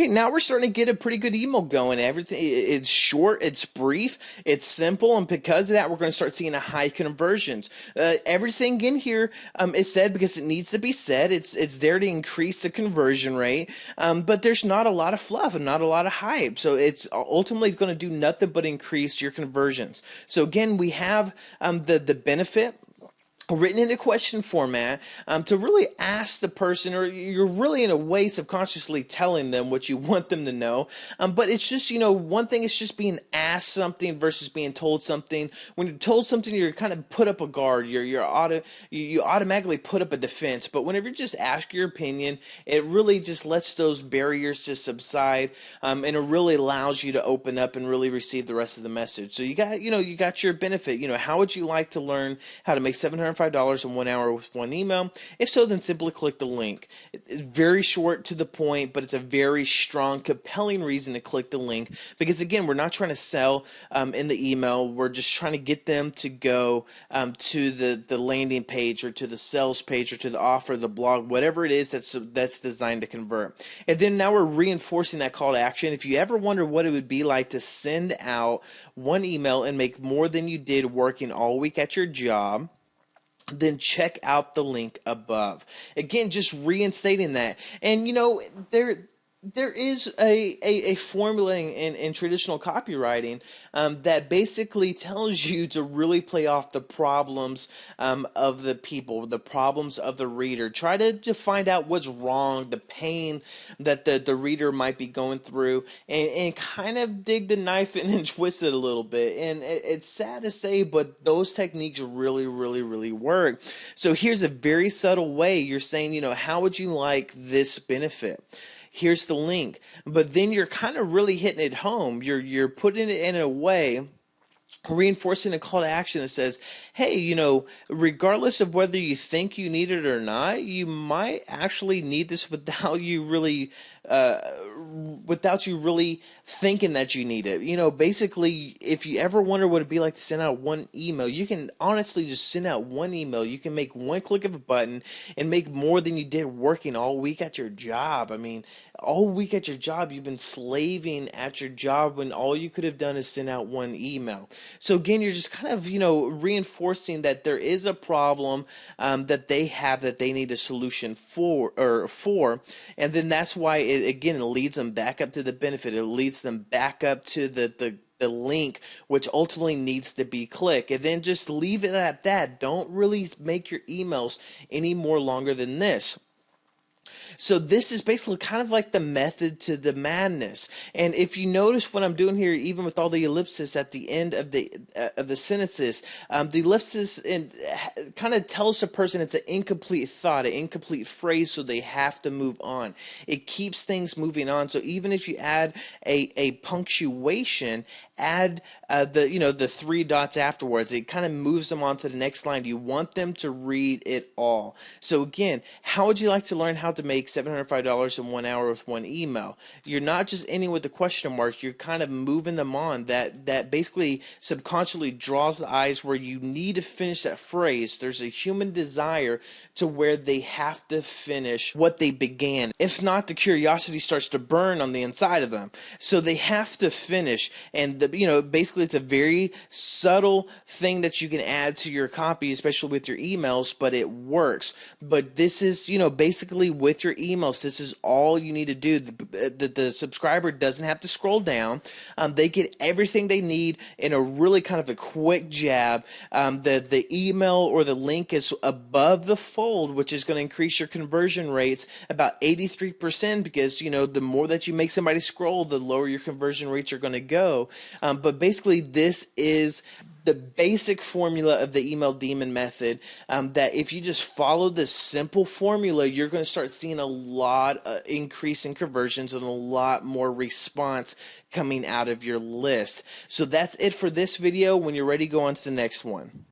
Okay, now we're starting to get a pretty good email going. Everything it's short, it's brief, it's simple, and because of that, we're going to start seeing a high conversions. Everything in here is said because it needs to be said. It's there to increase the conversion rate, but there's not a lot of fluff and not a lot of hype. So it's ultimately going to do nothing but increase your conversions. So again, we have the benefit written in a question format to really ask the person, or you're really in a way subconsciously telling them what you want them to know. But it's just, one thing is just being asked something versus being told something. When you're told something, you're kind of put up a guard. You automatically put up a defense. But whenever you just ask your opinion, it really just lets those barriers just subside, and it really allows you to open up and really receive the rest of the message. So you got your benefit. How would you like to learn how to make $705 in 1 hour with one email? If so, then simply click the link. It's very short to the point, but it's a very strong, compelling reason to click the link, because again, we're not trying to sell in the email. We're just trying to get them to go to the landing page, or to the sales page, or to the offer, the blog, whatever it is that's designed to convert. And then now we're reinforcing that call to action. If you ever wonder what it would be like to send out one email and make more than you did working all week at your job, then check out the link above. Again, just reinstating that. And there is a formula in traditional copywriting that basically tells you to really play off the problems of the people, the problems of the reader. Try to find out what's wrong, the pain that the reader might be going through, and kind of dig the knife in and twist it a little bit. And it's sad to say, but those techniques really, really, really work. So here's a very subtle way. You're saying, how would you like this benefit? Here's the link. But then you're kind of really hitting it home. You're putting it in a way, reinforcing a call to action that says, hey, regardless of whether you think you need it or not, you might actually need this without you really thinking that you need it. Basically, if you ever wonder what it'd be like to send out one email, you can honestly just send out one email. You can make one click of a button and make more than you did working all week at your job. I mean, all week at your job, you've been slaving at your job when all you could have done is send out one email. So again, you're just kind of, reinforcing that there is a problem that they have, that they need a solution for, and then that's why it leads them back up to the benefit. It leads them back up to the link, which ultimately needs to be clicked, and then just leave it at that. Don't really make your emails any more longer than this. So this is basically kind of like the method to the madness. And if you notice what I'm doing here, even with all the ellipses at the end of the sentences, the ellipsis kind of tells the person it's an incomplete thought, an incomplete phrase, so they have to move on. It keeps things moving on. So even if you add a punctuation, add the three dots afterwards, it kind of moves them on to the next line. You want them to read it all. So again, how would you like to learn how to make $705 in 1 hour with one email? You're not just ending with the question mark, you're kind of moving them on. That basically subconsciously draws the eyes where you need to finish that phrase. There's a human desire to where they have to finish what they began. If not, the curiosity starts to burn on the inside of them. So they have to finish. And basically it's a very subtle thing that you can add to your copy, especially with your emails, but it works. But this is, basically with your emails, this is all you need to do. The subscriber doesn't have to scroll down. They get everything they need in a really kind of a quick jab. The email or the link is above the fold, which is going to increase your conversion rates about 83%, because the more that you make somebody scroll, the lower your conversion rates are going to go. But basically, this is the basic formula of the email demon method, that if you just follow this simple formula, you're going to start seeing a lot increase in conversions and a lot more response coming out of your list. So that's it for this video. When you're ready, go on to the next one.